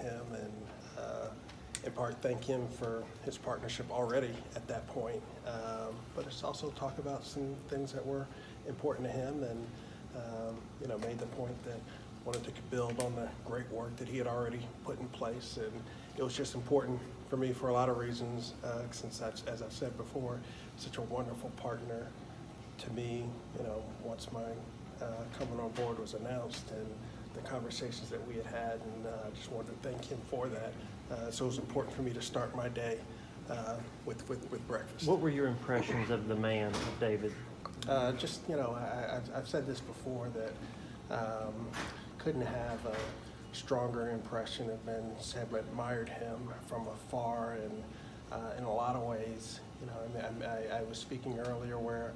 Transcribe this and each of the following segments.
him and in part thank him for his partnership already at that point. But it's also talk about some things that were important to him and made the point that wanted to build on the great work that he had already put in place. And it was just important for me for a lot of reasons, since as I've said before, such a wonderful partner to me, once my coming on board was announced and the conversations that we had had, and I just wanted to thank him for that. So it was important for me to start my day with breakfast. What were your impressions of the man, of David? I've said this before that couldn't have a stronger impression of have admired him from afar, and in a lot of ways, I was speaking earlier where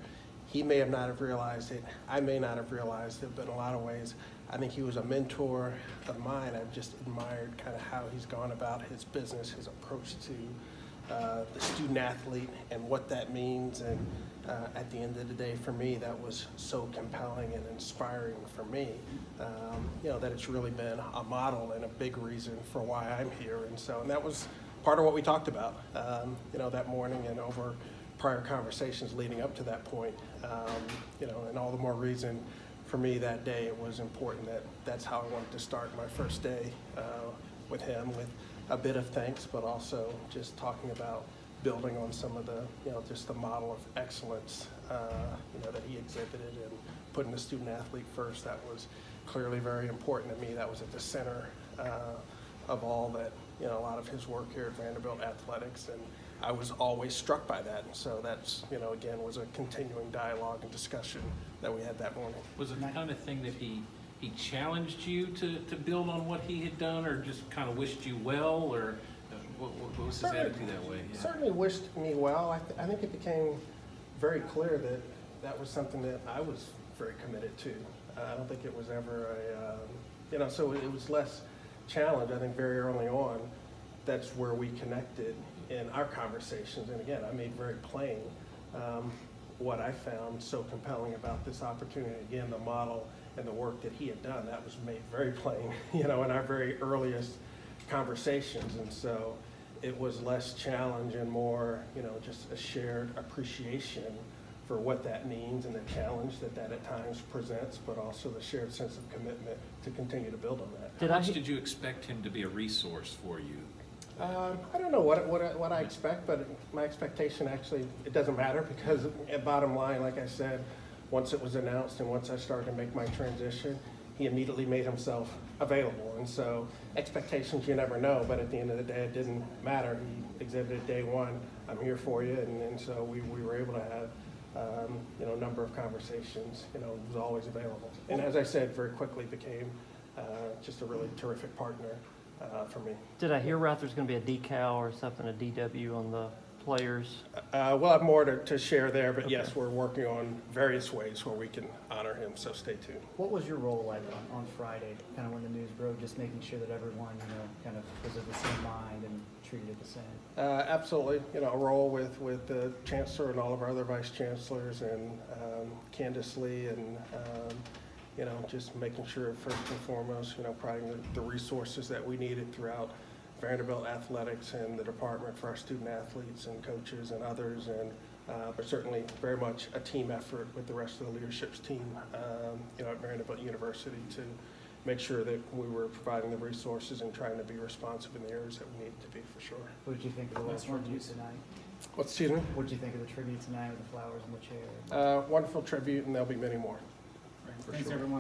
he may have not have realized it, I may not have realized it, but in a lot of ways, I think he was a mentor of mine. I've just admired kind of how he's gone about his business, his approach to the student athlete and what that means. And at the end of the day, for me, that was so compelling and inspiring for me, that it's really been a model and a big reason for why I'm here. And that was part of what we talked about, that morning and over prior conversations leading up to that point, and all the more reason for me that day it was important that that's how I wanted to start my first day with him, with a bit of thanks, but also just talking about building on some of the, just the model of excellence, that he exhibited, and putting the student athlete first. That was clearly very important to me. That was at the center of all that, a lot of his work here at Vanderbilt athletics, and I was always struck by that. And so that's, again, was a continuing dialogue and discussion that we had that morning. Was it the kind of thing that he challenged you to build on what he had done, or just kind of wished you well, or what was his attitude that way? Yeah. Certainly wished me well. I think it became very clear that that was something that I was very committed to. I don't think it was ever so it was less challenge. I think very early on, that's where we connected in our conversations. And again, I made very plain what I found so compelling about this opportunity. Again, the model and the work that he had done, that was made very plain, in our very earliest conversations. And so it was less challenge and more, just a shared appreciation for what that means and the challenge that at times presents, but also the shared sense of commitment to continue to build on that. How much did you expect him to be a resource for you? I don't know what I expect, but my expectation actually, it doesn't matter, because at bottom line, like I said, once it was announced and once I started to make my transition, he immediately made himself available. And so expectations, you never know, but at the end of the day, it didn't matter. He exhibited day one, I'm here for you. And so we were able to have, a number of conversations, was always available. And as I said, very quickly became just a really terrific partner for me. Did I hear right there's going to be a decal or something, a DW on the players? We'll have more to share there, but okay. Yes, we're working on various ways where we can honor him, so stay tuned. What was your role like on Friday, kind of when the news broke, just making sure that everyone, kind of was of the same mind and treated it the same? Absolutely. A role with the Chancellor and all of our other Vice Chancellors and Candace Lee and just making sure first and foremost, providing the resources that we needed throughout Vanderbilt athletics and the department for our student athletes and coaches and others, and but certainly very much a team effort with the rest of the leadership's team, at Vanderbilt University to make sure that we were providing the resources and trying to be responsive in the areas that we needed to be, for sure. What did you think of the last tribute tonight? Excuse me? What did you think of the tribute tonight with the flowers and the chair? Wonderful tribute, and there'll be many more. Thanks, everyone.